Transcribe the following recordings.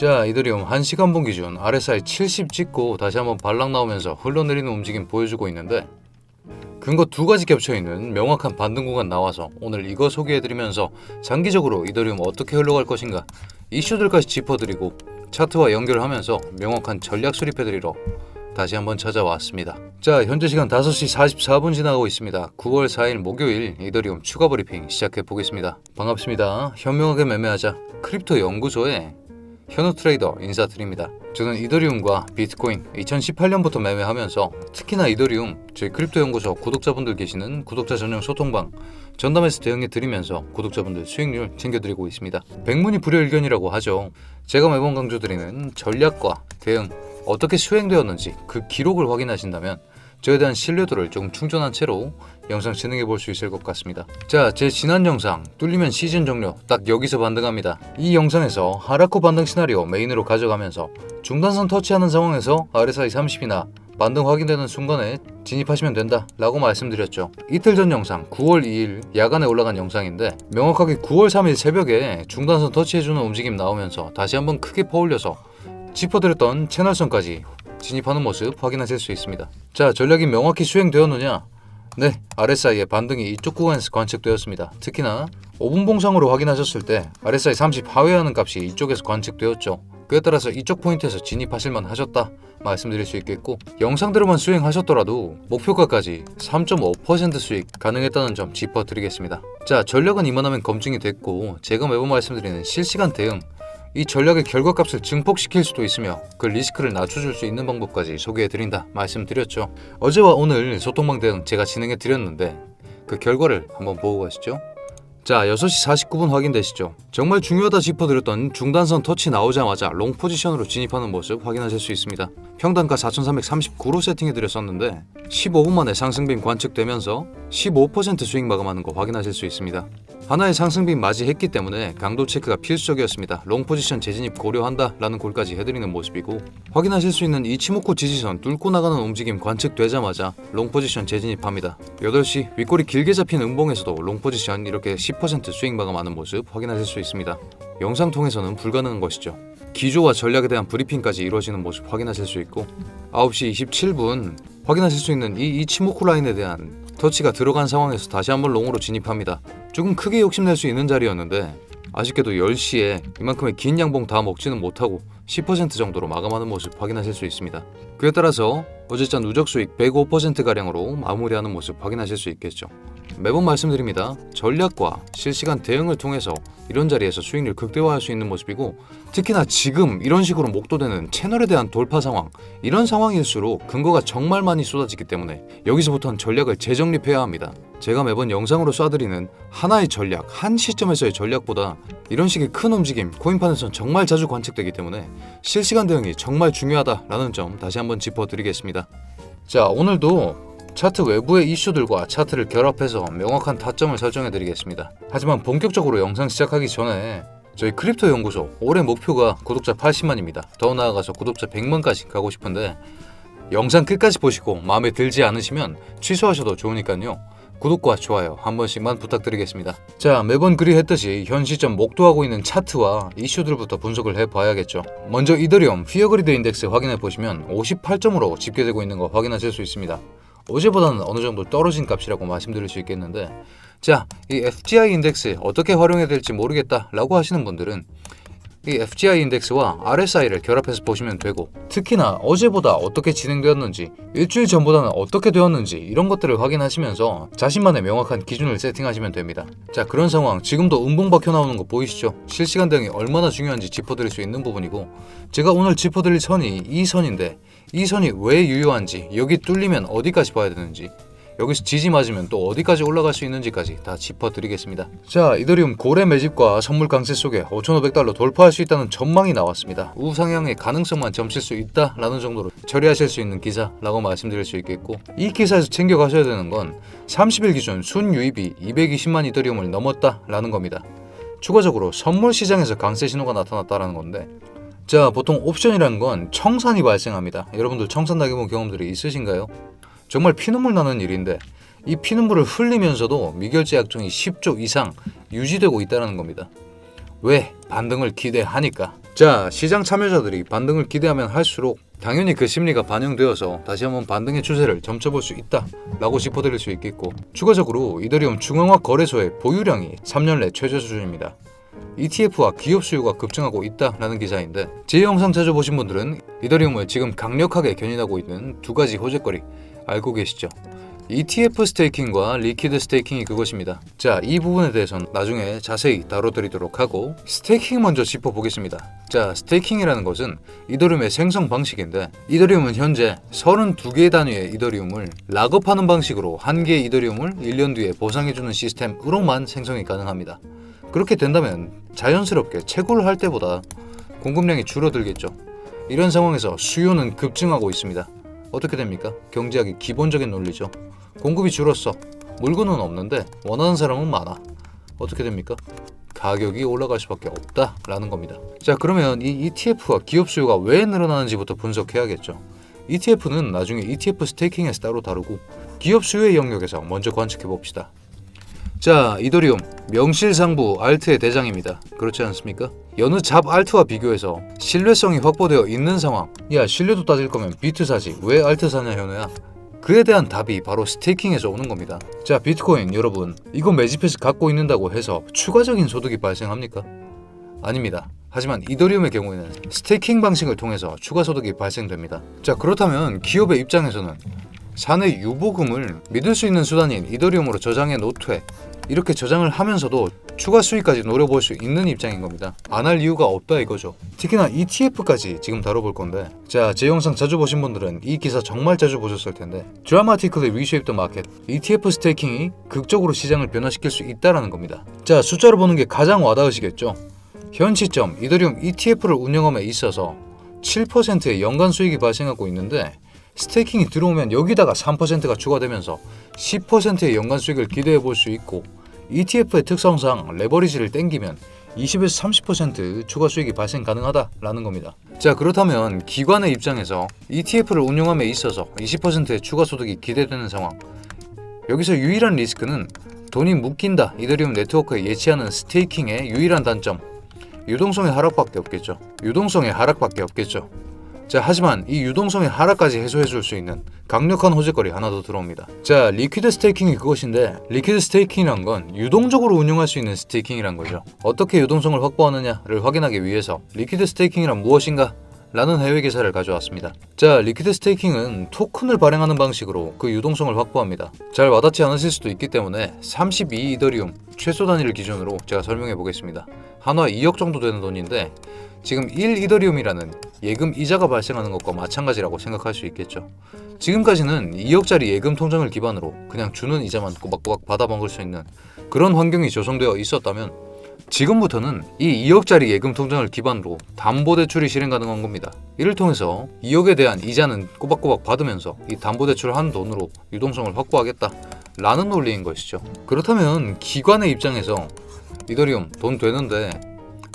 자, 이더리움 1시간 분 기준 RSI 70 찍고 다시 한번 반락 나오면서 흘러내리는 움직임 보여주고 있는데, 근거 두 가지 겹쳐있는 명확한 반등 구간 나와서 오늘 이거 소개해드리면서 장기적으로 이더리움 어떻게 흘러갈 것인가 이슈들까지 짚어드리고 차트와 연결하면서 명확한 전략 수립해드리러 다시 한번 찾아왔습니다. 자, 현재 시간 5시 44분 지나가고 있습니다. 9월 4일 목요일 이더리움 추가 브리핑 시작해보겠습니다. 반갑습니다. 현명하게 매매하자 크립토 연구소의 현우 트레이더 인사드립니다. 저는 이더리움과 비트코인 2018년부터 매매하면서 특히나 이더리움 저희 크립토 연구소 구독자분들 계시는 구독자 전용 소통방 전담해서 대응해 드리면서 구독자분들 수익률 챙겨드리고 있습니다. 백문이 불여일견이라고 하죠. 제가 매번 강조드리는 전략과 대응 어떻게 수행되었는지 그 기록을 확인하신다면 저에 대한 신뢰도를 조금 충전한 채로 영상 진행해 볼 수 있을 것 같습니다. 자, 제 지난 영상 뚫리면 시즌 종료 딱 여기서 반등합니다. 이 영상에서 하락 후 반등 시나리오 메인으로 가져가면서 중단선 터치하는 상황에서 RSI 30이나 반등 확인되는 순간에 진입하시면 된다 라고 말씀드렸죠. 이틀 전 영상 9월 2일 야간에 올라간 영상인데 명확하게 9월 3일 새벽에 중단선 터치해주는 움직임 나오면서 다시 한번 크게 퍼올려서 짚어드렸던 채널선까지 진입하는 모습 확인하실 수 있습니다. 자, 전략이 명확히 수행되었느냐? 네, RSI의 반등이 이쪽 구간에서 관측되었습니다. 특히나 5분 봉상으로 확인하셨을 때 RSI 30 하회하는 값이 이쪽에서 관측되었죠. 그에 따라서 이쪽 포인트에서 진입하실만 하셨다 말씀드릴 수 있겠고, 영상대로만 수행하셨더라도 목표가까지 3.5% 수익 가능했다는 점 짚어드리겠습니다. 자, 전략은 이만하면 검증이 됐고, 제가 매번 말씀드리는 실시간 대응, 이 전략의 결과값을 증폭시킬 수도 있으며 그 리스크를 낮춰줄 수 있는 방법까지 소개해드린다 말씀드렸죠. 어제와 오늘 소통방 대응 제가 진행해드렸는데 그 결과를 한번 보고 가시죠. 자, 6시 49분 확인되시죠? 정말 중요하다 짚어드렸던 중단선 터치 나오자마자 롱 포지션으로 진입하는 모습 확인하실 수 있습니다. 평단가 4,339로 세팅해드렸었는데 15분 만에 상승빔 관측되면서 15% 수익 마감하는 거 확인하실 수 있습니다. 하나의 상승빔 맞이했기 때문에 강도 체크가 필수적이었습니다. 롱 포지션 재진입 고려한다 라는 콜까지 해드리는 모습이고, 확인하실 수 있는 이치모코 지지선 뚫고 나가는 움직임 관측되자마자 롱 포지션 재진입합니다. 8시 윗골이 길게 잡힌 음봉에서도 롱 포지션 이렇게 10% 수익 마감하는 모습 확인하실 수 있습니다. 영상 통해서는 불가능한 것이죠. 기조와 전략에 대한 브리핑까지 이루어지는 모습 확인하실 수 있고, 9시 27분 확인하실 수 있는 이 이치모코 라인에 대한 터치가 들어간 상황에서 다시 한번 롱으로 진입합니다. 조금 크게 욕심낼 수 있는 자리였는데 아쉽게도 10시에 이만큼의 긴 양봉 다 먹지는 못하고 10% 정도로 마감하는 모습 확인하실 수 있습니다. 그에 따라서 어제자 누적 수익 105%가량으로 마무리하는 모습 확인하실 수 있겠죠. 매번 말씀드립니다. 전략과 실시간 대응을 통해서 이런 자리에서 수익률 극대화할 수 있는 모습이고, 특히나 지금 이런 식으로 목도되는 채널에 대한 돌파 상황, 이런 상황일수록 근거가 정말 많이 쏟아지기 때문에 여기서부터는 전략을 재정립해야 합니다. 제가 매번 영상으로 쏴드리는 하나의 전략, 한 시점에서의 전략보다 이런 식의 큰 움직임, 코인판에서는 정말 자주 관측되기 때문에 실시간 대응이 정말 중요하다라는 점 다시 한번 짚어드리겠습니다. 자, 오늘도 차트 외부의 이슈들과 차트를 결합해서 명확한 타점을 설정해드리겠습니다. 하지만 본격적으로 영상 시작하기 전에 저희 크립토 연구소 올해 목표가 구독자 80만입니다. 더 나아가서 구독자 100만까지 가고 싶은데 영상 끝까지 보시고 마음에 들지 않으시면 취소하셔도 좋으니까요. 구독과 좋아요 한 번씩만 부탁드리겠습니다. 자, 매번 그리했듯이 현 시점 목도하고 있는 차트와 이슈들부터 분석을 해봐야겠죠. 먼저 이더리움 피어그리드 인덱스 확인해보시면 58점으로 집계되고 있는 거 확인하실 수 있습니다. 어제보다는 어느 정도 떨어진 값이라고 말씀드릴 수 있겠는데, 자, 이 FGI 인덱스 어떻게 활용해야 될지 모르겠다 라고 하시는 분들은 이 FGI 인덱스와 RSI를 결합해서 보시면 되고, 특히나 어제보다 어떻게 진행되었는지, 일주일 전보다는 어떻게 되었는지 이런 것들을 확인하시면서 자신만의 명확한 기준을 세팅하시면 됩니다. 자, 그런 상황 지금도 음봉 박혀 나오는 거 보이시죠? 실시간 대응이 얼마나 중요한지 짚어드릴 수 있는 부분이고, 제가 오늘 짚어드릴 선이 이 선인데 이 선이 왜 유효한지, 여기 뚫리면 어디까지 봐야 되는지, 여기서 지지 맞으면 또 어디까지 올라갈 수 있는지까지 다 짚어드리겠습니다. 자, 이더리움 고래 매집과 선물 강세 속에 5,500달러 돌파할 수 있다는 전망이 나왔습니다. 우상향의 가능성만 점칠 수 있다라는 정도로 처리하실 수 있는 기사라고 말씀드릴 수 있겠고, 이 기사에서 챙겨가셔야 되는 건 30일 기준 순유입이 220만 이더리움을 넘었다라는 겁니다. 추가적으로 선물 시장에서 강세 신호가 나타났다라는 건데, 자, 보통 옵션이라는 건 청산이 발생합니다. 여러분들 청산 당해본 경험들이 있으신가요? 정말 피눈물 나는 일인데 이 피눈물을 흘리면서도 미결제 약정이 10조 이상 유지되고 있다는 겁니다. 왜? 반등을 기대하니까. 자, 시장 참여자들이 반등을 기대하면 할수록 당연히 그 심리가 반영되어서 다시 한번 반등의 추세를 점쳐볼 수 있다 라고 짚어드릴 수 있겠고, 추가적으로 이더리움 중앙화 거래소의 보유량이 3년 내 최저 수준입니다. ETF와 기업 수요가 급증하고 있다라는 기사인데, 제 영상 자주 보신 분들은 이더리움을 지금 강력하게 견인하고 있는 두 가지 호재거리 알고 계시죠? ETF 스테이킹과 리퀴드 스테이킹이 그것입니다. 자, 이 부분에 대해서는 나중에 자세히 다뤄드리도록 하고, 스테이킹 먼저 짚어보겠습니다. 자, 스테이킹이라는 것은 이더리움의 생성 방식인데, 이더리움은 현재 32개 단위의 이더리움을 락업하는 방식으로 1개의 이더리움을 1년 뒤에 보상해주는 시스템으로만 생성이 가능합니다. 그렇게 된다면 자연스럽게 채굴을 할 때보다 공급량이 줄어들겠죠. 이런 상황에서 수요는 급증하고 있습니다. 어떻게 됩니까? 경제학의 기본적인 논리죠. 공급이 줄었어. 물건은 없는데 원하는 사람은 많아. 어떻게 됩니까? 가격이 올라갈 수밖에 없다라는 겁니다. 자, 그러면 이 ETF와 기업 수요가 왜 늘어나는지부터 분석해야겠죠. ETF는 나중에 ETF 스테이킹에서 따로 다루고, 기업 수요의 영역에서 먼저 관측해 봅시다. 자, 이더리움 명실상부 알트의 대장입니다. 그렇지 않습니까? 여느 잡 알트와 비교해서 신뢰성이 확보되어 있는 상황. 야, 신뢰도 따질 거면 비트 사지 왜 알트 사냐 현우야? 그에 대한 답이 바로 스테이킹에서 오는 겁니다. 자, 비트코인 여러분, 이거 매집해서 갖고 있는다고 해서 추가적인 소득이 발생합니까? 아닙니다. 하지만 이더리움의 경우에는 스테이킹 방식을 통해서 추가 소득이 발생됩니다. 자, 그렇다면 기업의 입장에서는 사내 유보금을 믿을 수 있는 수단인 이더리움으로 저장해 놓되 이렇게 저장을 하면서도 추가 수익까지 노려볼 수 있는 입장인 겁니다. 안 할 이유가 없다 이거죠. 특히나 ETF까지 지금 다뤄볼 건데, 자, 제 영상 자주 보신 분들은 이 기사 정말 자주 보셨을 텐데, Dramatically Reshape the Market, ETF 스테이킹이 극적으로 시장을 변화시킬 수 있다라는 겁니다. 자, 숫자로 보는 게 가장 와닿으시겠죠? 현 시점 이더리움 ETF를 운영함에 있어서 7%의 연간 수익이 발생하고 있는데, 스테이킹이 들어오면 여기다가 3%가 추가되면서 10%의 연간 수익을 기대해 볼 수 있고, ETF의 특성상 레버리지를 땡기면 20에서 30% 추가 수익이 발생 가능하다라는 겁니다. 자, 그렇다면 기관의 입장에서 ETF를 운용함에 있어서 20%의 추가 소득이 기대되는 상황. 여기서 유일한 리스크는 돈이 묶인다 이더리움 네트워크에 예치하는 스테이킹의 유일한 단점, 유동성의 하락밖에 없겠죠. 자, 하지만 이 유동성의 하락까지 해소해줄 수 있는 강력한 호재거리 하나 더 들어옵니다. 자, 리퀴드 스테이킹이 그것인데, 리퀴드 스테이킹이란 건 유동적으로 운용할 수 있는 스테이킹이란 거죠. 어떻게 유동성을 확보하느냐를 확인하기 위해서 리퀴드 스테이킹이란 무엇인가? 라는 해외 기사를 가져왔습니다. 자, 리퀴드 스테이킹은 토큰을 발행하는 방식으로 그 유동성을 확보합니다. 잘 와닿지 않으실 수도 있기 때문에 32 이더리움 최소 단위를 기준으로 제가 설명해 보겠습니다. 한화 2억 정도 되는 돈인데, 지금 1 이더리움이라는 예금 이자가 발생하는 것과 마찬가지라고 생각할 수 있겠죠. 지금까지는 2억짜리 예금 통장을 기반으로 그냥 주는 이자만 꼬박꼬박 받아 먹을 수 있는 그런 환경이 조성되어 있었다면, 지금부터는 이 2억짜리 예금 통장을 기반으로 담보대출이 실행 가능한 겁니다. 이를 통해서 2억에 대한 이자는 꼬박꼬박 받으면서 이 담보대출을 한 돈으로 유동성을 확보하겠다 라는 논리인 것이죠. 그렇다면 기관의 입장에서 이더리움 돈 되는데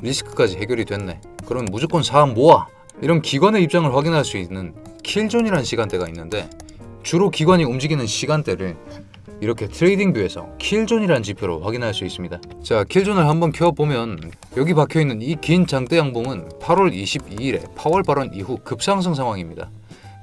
리스크까지 해결이 됐네, 그럼 무조건 사업 모아, 이런 기관의 입장을 확인할 수 있는 킬존이라는 시간대가 있는데, 주로 기관이 움직이는 시간대를 이렇게 트레이딩뷰에서 킬존이라는 지표로 확인할 수 있습니다. 자, 킬존을 한번 켜보면 여기 박혀있는 이 긴 장대 양봉은 8월 22일에 파월 발언 이후 급상승 상황입니다.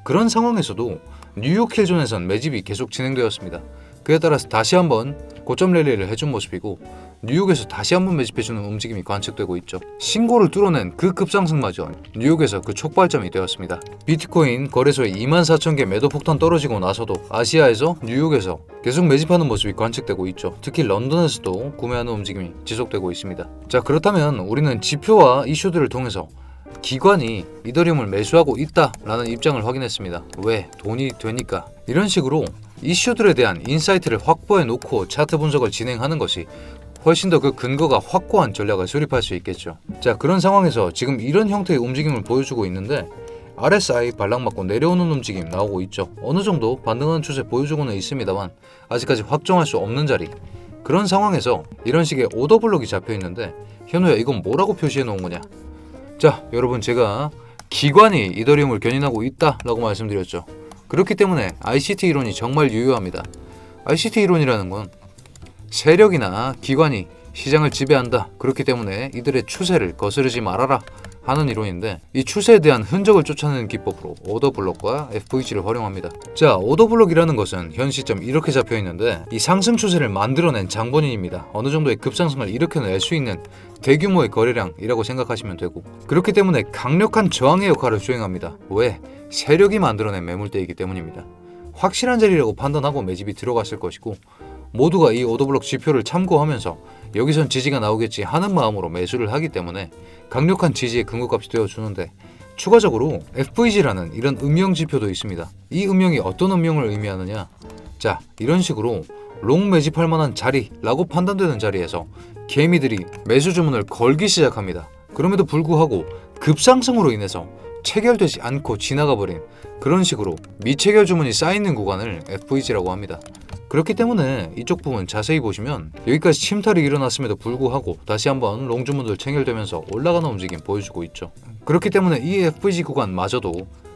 그런 상황에서도 뉴욕 킬존에선 매집이 계속 진행되었습니다. 그에 따라서 다시 한번 고점 랠리를 해준 모습이고, 뉴욕에서 다시 한번 매집해주는 움직임이 관측되고 있죠. 신고를 뚫어낸 그 급상승마저 뉴욕에서 그 촉발점이 되었습니다. 비트코인 거래소에 24,000개 매도 폭탄 떨어지고 나서도 아시아에서 뉴욕에서 계속 매집하는 모습이 관측되고 있죠. 특히 런던에서도 구매하는 움직임이 지속되고 있습니다. 자, 그렇다면 우리는 지표와 이슈들을 통해서 기관이 이더리움을 매수하고 있다라는 입장을 확인했습니다. 왜? 돈이 되니까. 이런 식으로 이슈들에 대한 인사이트를 확보해 놓고 차트 분석을 진행하는 것이 훨씬 더 그 근거가 확고한 전략을 수립할 수 있겠죠. 자, 그런 상황에서 지금 이런 형태의 움직임을 보여주고 있는데, RSI 발락맞고 내려오는 움직임 나오고 있죠. 어느 정도 반등하는 추세 보여주고는 있습니다만 아직까지 확정할 수 없는 자리. 그런 상황에서 이런 식의 오더블록이 잡혀 있는데, 현우야 이건 뭐라고 표시해 놓은 거냐? 자, 여러분, 제가 기관이 이더리움을 견인하고 있다라고 말씀드렸죠. 그렇기 때문에 ICT 이론이 정말 유효합니다. ICT 이론이라는 건 세력이나 기관이 시장을 지배한다, 그렇기 때문에 이들의 추세를 거스르지 말아라 하는 이론인데 이 추세에 대한 흔적을 쫓아내는 기법으로 오더블록과 FVG를 활용합니다. 자, 오더블록이라는 것은 현 시점 이렇게 잡혀 있는데 이 상승 추세를 만들어낸 장본인입니다. 어느 정도의 급상승을 일으켜낼 수 있는 대규모의 거래량이라고 생각하시면 되고, 그렇기 때문에 강력한 저항의 역할을 수행합니다. 왜? 세력이 만들어낸 매물대이기 때문입니다. 확실한 자리라고 판단하고 매집이 들어갔을 것이고, 모두가 이 오더블록 지표를 참고하면서 여기선 지지가 나오겠지 하는 마음으로 매수를 하기 때문에 강력한 지지의 근거값이 되어주는데, 추가적으로 FVG라는 이런 음영 지표도 있습니다. 이 음영이 어떤 음영을 의미하느냐, 자, 이런 식으로 롱 매집할 만한 자리라고 판단되는 자리에서 개미들이 매수 주문을 걸기 시작합니다. 그럼에도 불구하고 급상승으로 인해서 체결되지 않고 지나가 버린 그런 식으로 미체결 주문이 쌓이는 구간을 FVG라고 합니다. 그렇기 때문에 이쪽 부분 자세히 보시면 여기까지 침탈이 일어났음에도 불구하고 다시 한번 롱 주문들 체결되면서 올라가는 움직임 보여주고 있죠. 그렇기 때문에 이 FVG 구간마저도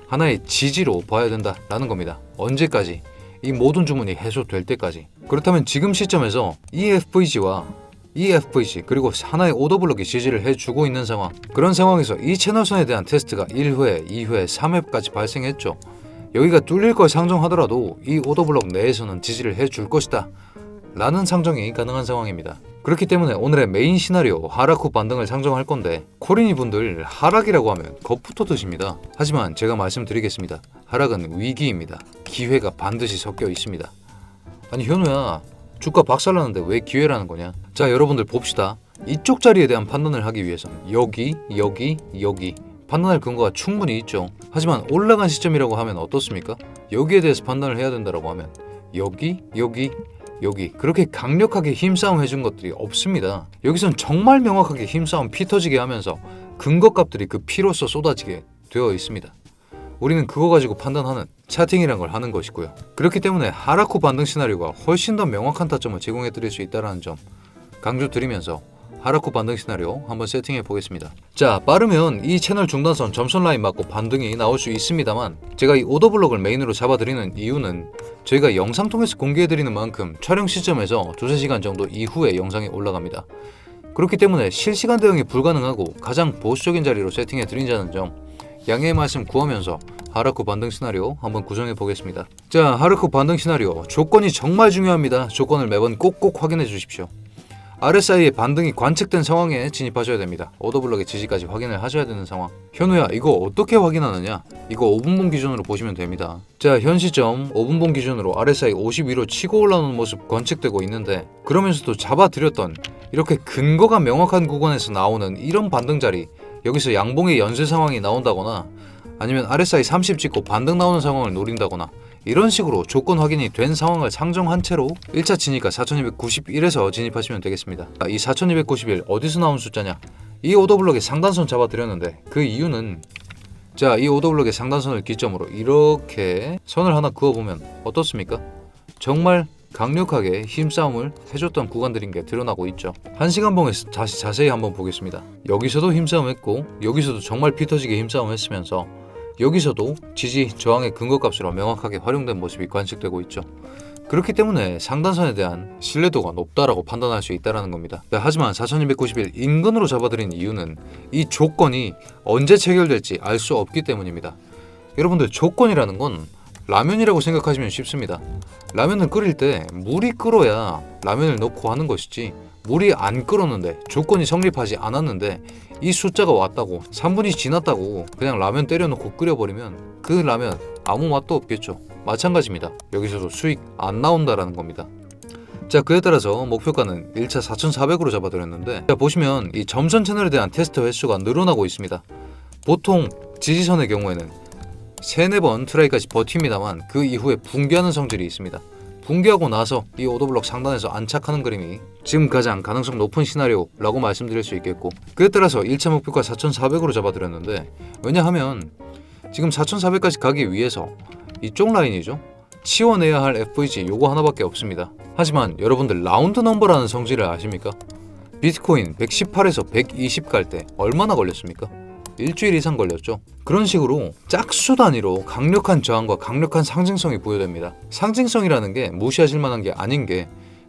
하나의 지지로 봐야 된다라는 겁니다. 언제까지? 이 모든 주문이 해소될 때까지. 그렇다면 지금 시점에서 이 FVG 그리고 하나의 오더블록이 지지를 해주고 있는 상황, 그런 상황에서 이 채널선에 대한 테스트가 1회, 2회, 3회까지 발생했죠. 여기가 뚫릴 걸 상정하더라도 이 오더블록 내에서는 지지를 해줄 것이다 라는 상정이 가능한 상황입니다. 그렇기 때문에 오늘의 메인 시나리오 하락 후 반등을 상정할 건데, 코린이 분들 하락이라고 하면 겁부터 드십니다. 하지만 제가 말씀드리겠습니다. 하락은 위기입니다. 기회가 반드시 섞여 있습니다. 아니 현우야, 주가 박살나는데 왜 기회라는 거냐? 자, 여러분들 봅시다. 이쪽 자리에 대한 판단을 하기 위해서는 여기 판단할 근거가 충분히 있죠. 하지만 올라간 시점이라고 하면 어떻습니까? 여기에 대해서 판단을 해야 된다고 하면 여기 그렇게 강력하게 힘싸움 해준 것들이 없습니다. 여기선 정말 명확하게 힘싸움 피 터지게 하면서 근거값들이 그 피로써 쏟아지게 되어 있습니다. 우리는 그거 가지고 판단하는 차팅이란 걸 하는 것이고요. 그렇기 때문에 하락 후 반등 시나리오가 훨씬 더 명확한 타점을 제공해 드릴 수 있다는 점 강조드리면서 하락 후 반등 시나리오 한번 세팅해 보겠습니다. 자, 빠르면 이 채널 중단선 점선 라인 맞고 반등이 나올 수 있습니다만, 제가 이 오더블록을 메인으로 잡아드리는 이유는 저희가 영상 통해서 공개해드리는 만큼 촬영 시점에서 2-3시간 정도 이후에 영상이 올라갑니다. 그렇기 때문에 실시간 대응이 불가능하고 가장 보수적인 자리로 세팅해 드린다는 점 양해의 말씀 구하면서 하락 후 반등 시나리오 한번 구성해 보겠습니다. 자, 하락 후 반등 시나리오 조건이 정말 중요합니다. 조건을 매번 꼭꼭 확인해 주십시오. RSI의 반등이 관측된 상황에 진입하셔야 됩니다. 오더블록의 지지까지 확인을 하셔야 되는 상황. 현우야, 이거 어떻게 확인하느냐? 이거 5분봉 기준으로 보시면 됩니다. 자, 현 시점 5분봉 기준으로 RSI 50 위로 치고 올라오는 모습 관측되고 있는데, 그러면서도 잡아드렸던 이렇게 근거가 명확한 구간에서 나오는 이런 반등 자리, 여기서 양봉의 연쇄 상황이 나온다거나 아니면 RSI 30 찍고 반등 나오는 상황을 노린다거나, 이런 식으로 조건 확인이 된 상황을 상정한 채로 1차 진입가 4291에서 진입하시면 되겠습니다. 이 4291 어디서 나온 숫자냐? 이 오더블록의 상단선 잡아드렸는데, 그 이유는 자, 이 오더블록의 상단선을 기점으로 이렇게 선을 하나 그어보면 어떻습니까? 정말 강력하게 힘싸움을 해줬던 구간들인 게 드러나고 있죠. 1시간 봉에서 다시 자세히 한번 보겠습니다. 여기서도 힘싸움 했고, 여기서도 정말 피 터지게 힘싸움 했으면서 여기서도 지지 저항의 근거값으로 명확하게 활용된 모습이 관측되고 있죠. 그렇기 때문에 상단선에 대한 신뢰도가 높다라고 판단할 수 있다는 겁니다. 하지만 4291 인근으로 잡아드린 이유는 이 조건이 언제 체결될지 알 수 없기 때문입니다. 여러분들, 조건이라는 건 라면이라고 생각하시면 쉽습니다. 라면을 끓일 때 물이 끓어야 라면을 넣고 하는 것이지, 물이 안 끓었는데 조건이 성립하지 않았는데 이 숫자가 왔다고 3분이 지났다고 그냥 라면 때려놓고 끓여버리면 그 라면 아무 맛도 없겠죠. 마찬가지입니다. 여기서도 수익 안 나온다라는 겁니다. 자, 그에 따라서 목표가는 1차 4400으로 잡아드렸는데, 자, 보시면 이 점선 채널에 대한 테스트 횟수가 늘어나고 있습니다. 보통 지지선의 경우에는 3-4번 트라이까지 버팁니다만 그 이후에 붕괴하는 성질이 있습니다. 붕괴하고 나서 이 오더블록 상단에서 안착하는 그림이 지금 가장 가능성 높은 시나리오라고 말씀드릴 수 있겠고, 그에 따라서 1차 목표가 4400으로 잡아드렸는데, 왜냐하면 지금 4400까지 가기 위해서 이쪽 라인이죠. 치워내야 할 FVG 요거 하나밖에 없습니다. 하지만 여러분들 라운드 넘버라는 성질을 아십니까? 비트코인 118에서 120 갈 때 얼마나 걸렸습니까? 일주일 이상 걸렸죠. 그런 식으로 짝수 단위로 강력한 저항과 강력한 상징성이 부여됩니다. 상징성이라는 게 무시하실 만한 게 아닌 게,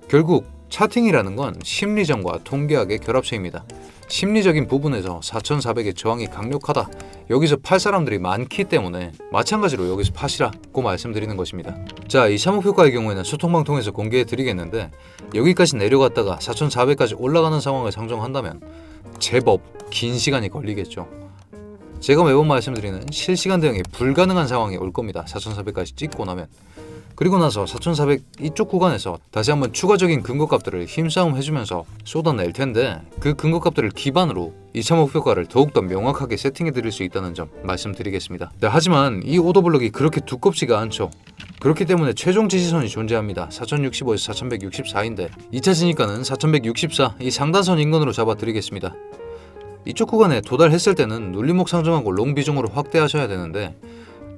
결국 차팅이라는 건 심리전과 통계학의 결합체입니다. 심리적인 부분에서 4400의 저항이 강력하다. 여기서 팔 사람들이 많기 때문에 마찬가지로 여기서 파시라고 말씀드리는 것입니다. 자, 이 참혹효과의 경우에는 소통방 통해서 공개해 드리겠는데 여기까지 내려갔다가 4400까지 올라가는 상황을 상정한다면 제법 긴 시간이 걸리겠죠. 제가 매번 말씀드리는 실시간 대응이 불가능한 상황이 올 겁니다. 4400까지 찍고 나면. 그리고 나서 4400 이쪽 구간에서 다시 한번 추가적인 근거값들을 힘싸움 해주면서 쏟아낼 텐데 그 근거값들을 기반으로 2차 목표가를 더욱더 명확하게 세팅해 드릴 수 있다는 점 말씀드리겠습니다. 네, 하지만 이 오더블럭이 그렇게 두껍지가 않죠. 그렇기 때문에 최종 지지선이 존재합니다. 4065에서 4164인데 2차 진입가는 4164 이 상단선 인근으로 잡아드리겠습니다. 이쪽 구간에 도달했을 때는 눌림목 상정하고 롱 비중으로 확대하셔야 되는데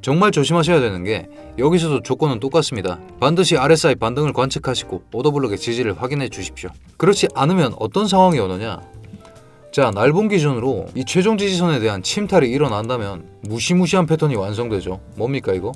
정말 조심하셔야 되는 게 여기서도 조건은 똑같습니다. 반드시 RSI 반등을 관측하시고 오더블럭의 지지를 확인해 주십시오. 그렇지 않으면 어떤 상황이 오느냐? 자, 날봉 기준으로 이 최종 지지선에 대한 침탈이 일어난다면 무시무시한 패턴이 완성되죠. 뭡니까 이거?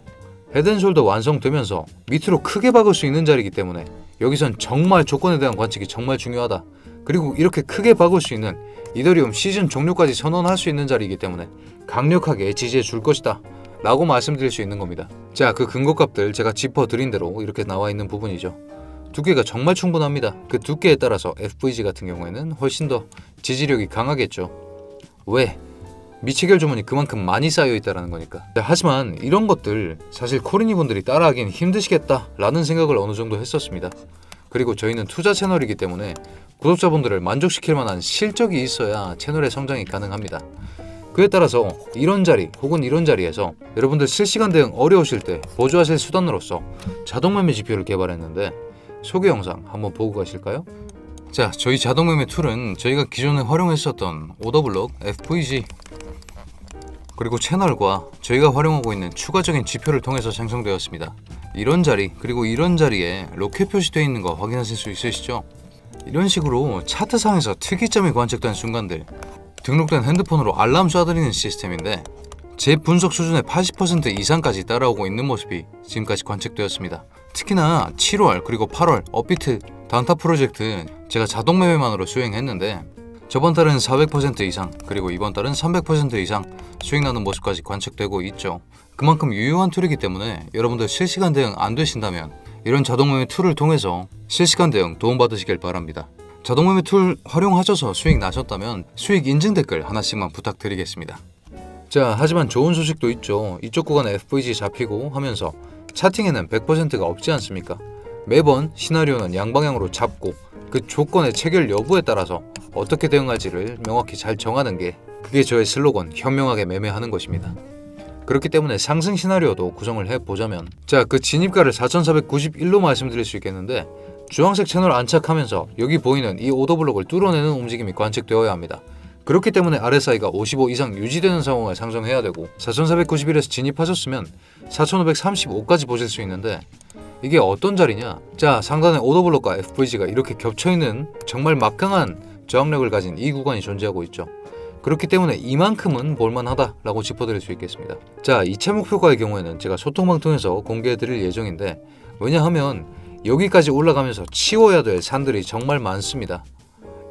헤드앤숄더 완성되면서 밑으로 크게 박을 수 있는 자리이기 때문에 여기선 정말 조건에 대한 관측이 정말 중요하다. 그리고 이렇게 크게 박을 수 있는 이더리움 시즌 종료까지 선언할 수 있는 자리이기 때문에 강력하게 지지해 줄 것이다 라고 말씀드릴 수 있는 겁니다. 자, 그 근거값들 제가 짚어드린 대로 이렇게 나와 있는 부분이죠. 두께가 정말 충분합니다. 그 두께에 따라서 FVG 같은 경우에는 훨씬 더 지지력이 강하겠죠. 왜? 미체결 조문이 그만큼 많이 쌓여 있다는 거니까. 자, 하지만 이런 것들 사실 코리니 분들이 따라하기는 힘드시겠다 라는 생각을 어느 정도 했었습니다. 그리고 저희는 투자 채널이기 때문에 구독자분들을 만족시킬 만한 실적이 있어야 채널의 성장이 가능합니다. 그에 따라서 이런 자리 혹은 이런 자리에서 여러분들 실시간 대응 어려우실 때 보조하실 수단으로서 자동매매 지표를 개발했는데 소개 영상 한번 보고 가실까요? 자, 저희 자동매매 툴은 저희가 기존에 활용했었던 오더블럭, FVG 그리고 채널과 저희가 활용하고 있는 추가적인 지표를 통해서 생성되었습니다. 이런 자리 그리고 이런 자리에 로켓 표시되어 있는 거 확인하실 수 있으시죠? 이런 식으로 차트상에서 특이점이 관측된 순간들 등록된 핸드폰으로 알람 쏴드리는 시스템인데 제 분석 수준의 80% 이상까지 따라오고 있는 모습이 지금까지 관측되었습니다. 특히나 7월 그리고 8월 업비트 단타 프로젝트 제가 자동 매매만으로 수행했는데 저번 달은 400% 이상 그리고 이번 달은 300% 이상 수익 나는 모습까지 관측되고 있죠. 그만큼 유효한 툴이기 때문에 여러분들 실시간 대응 안 되신다면 이런 자동매매 툴을 통해서 실시간 대응 도움받으시길 바랍니다. 자동매매 툴 활용하셔서 수익 나셨다면 수익 인증 댓글 하나씩만 부탁드리겠습니다. 자, 하지만 좋은 소식도 있죠. 이쪽 구간에 FVG 잡히고 하면서 차팅에는 100%가 없지 않습니까? 매번 시나리오는 양방향으로 잡고 그 조건의 체결 여부에 따라서 어떻게 대응할지를 명확히 잘 정하는 게 그게 저의 슬로건 현명하게 매매하는 것입니다. 그렇기 때문에 상승 시나리오도 구성을 해보자면 자, 그 진입가를 4491로 말씀드릴 수 있겠는데 주황색 채널 안착하면서 여기 보이는 이 오더블럭을 뚫어내는 움직임이 관측되어야 합니다. 그렇기 때문에 RSI가 55 이상 유지되는 상황을 상정해야 되고 4491에서 진입하셨으면 4535까지 보실 수 있는데 이게 어떤 자리냐? 자, 상단에 오더블럭과 FVG가 이렇게 겹쳐있는 정말 막강한 저항력을 가진 이 구간이 존재하고 있죠. 그렇기 때문에 이만큼은 볼만하다라고 짚어드릴 수 있겠습니다. 자, 2차 목표가의 경우에는 제가 소통방 통해서 공개해드릴 예정인데 왜냐하면 여기까지 올라가면서 치워야 될 산들이 정말 많습니다.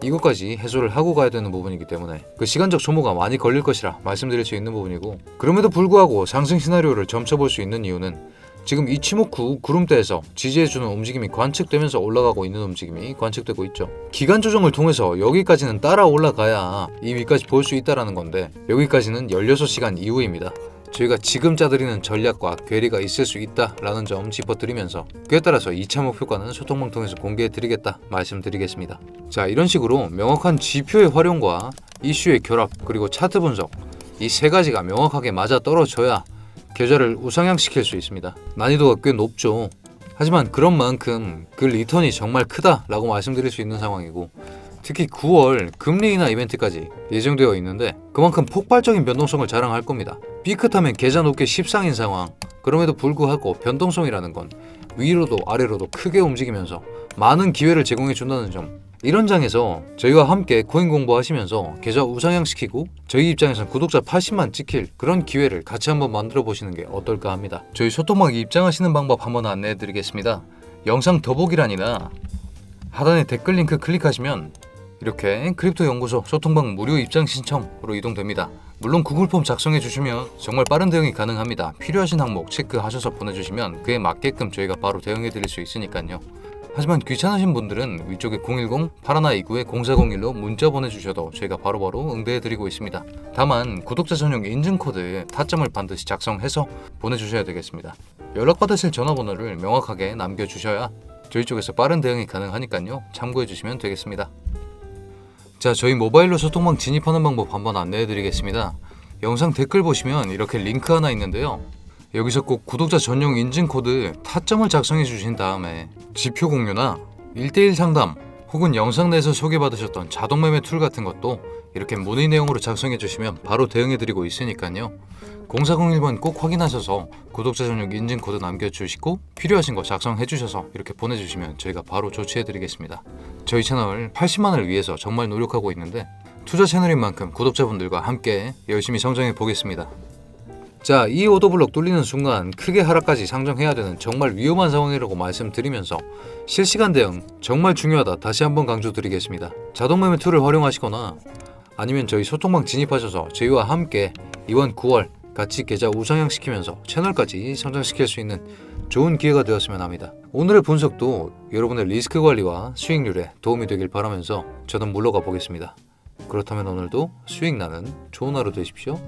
이것까지 해소를 하고 가야 되는 부분이기 때문에 그 시간적 소모가 많이 걸릴 것이라 말씀드릴 수 있는 부분이고 그럼에도 불구하고 상승 시나리오를 점쳐볼 수 있는 이유는 지금 이치모쿠 구름대에서 지지해주는 움직임이 관측되면서 올라가고 있는 움직임이 관측되고 있죠. 기간 조정을 통해서 여기까지는 따라 올라가야 이 위까지 볼 수 있다는 건데 여기까지는 16시간 이후입니다. 저희가 지금 짜드리는 전략과 괴리가 있을 수 있다라는 점 짚어드리면서 그에 따라서 2차 목표가는 소통방 통해서 공개해드리겠다 말씀드리겠습니다. 자, 이런 식으로 명확한 지표의 활용과 이슈의 결합 그리고 차트 분석 이 세 가지가 명확하게 맞아 떨어져야 계좌를 우상향시킬 수 있습니다. 난이도가 꽤 높죠. 하지만 그런 만큼 그 리턴이 정말 크다라고 말씀드릴 수 있는 상황이고 특히 9월 금리 인하 이벤트까지 예정되어 있는데 그만큼 폭발적인 변동성을 자랑할 겁니다. 삐끗하면 계좌 높게 십상인 상황 그럼에도 불구하고 변동성이라는 건 위로도 아래로도 크게 움직이면서 많은 기회를 제공해 준다는 점 이런 장에서 저희와 함께 코인 공부하시면서 계좌 우상향시키고 저희 입장에서는 구독자 80만 찍힐 그런 기회를 같이 한번 만들어 보시는 게 어떨까 합니다. 저희 소통방에 입장하시는 방법 한번 안내해 드리겠습니다. 영상 더보기란이나 하단에 댓글 링크 클릭하시면 이렇게 크립토 연구소 소통방 무료 입장 신청으로 이동됩니다. 물론 구글 폼 작성해 주시면 정말 빠른 대응이 가능합니다. 필요하신 항목 체크하셔서 보내주시면 그에 맞게끔 저희가 바로 대응해 드릴 수 있으니까요. 하지만 귀찮으신 분들은 위쪽에 010-8129-0401로 문자 보내주셔도 저희가 바로바로 응대해드리고 있습니다. 다만 구독자 전용 인증코드 타점을 반드시 작성해서 보내주셔야 되겠습니다. 연락받으실 전화번호를 명확하게 남겨주셔야 저희 쪽에서 빠른 대응이 가능하니까요. 참고해주시면 되겠습니다. 자, 저희 모바일로 소통방 진입하는 방법 한번 안내해드리겠습니다. 영상 댓글 보시면 이렇게 링크 하나 있는데요. 여기서 꼭 구독자 전용 인증코드 타점을 작성해 주신 다음에 지표 공유나 1대1 상담 혹은 영상 내에서 소개받으셨던 자동매매 툴 같은 것도 이렇게 문의 내용으로 작성해 주시면 바로 대응해 드리고 있으니까요. 0401번 꼭 확인하셔서 구독자 전용 인증코드 남겨주시고 필요하신 거 작성해 주셔서 이렇게 보내주시면 저희가 바로 조치해 드리겠습니다. 저희 채널 80만을 위해서 정말 노력하고 있는데 투자 채널인 만큼 구독자분들과 함께 열심히 성장해 보겠습니다. 자, 이 오더블록 뚫리는 순간 크게 하락까지 상정해야 되는 정말 위험한 상황이라고 말씀드리면서 실시간 대응 정말 중요하다 다시 한번 강조드리겠습니다. 자동매매 툴을 활용하시거나 아니면 저희 소통방 진입하셔서 저희와 함께 이번 9월 같이 계좌 우상향시키면서 채널까지 성장시킬 수 있는 좋은 기회가 되었으면 합니다. 오늘의 분석도 여러분의 리스크 관리와 수익률에 도움이 되길 바라면서 저는 물러가 보겠습니다. 그렇다면 오늘도 수익 나는 좋은 하루 되십시오.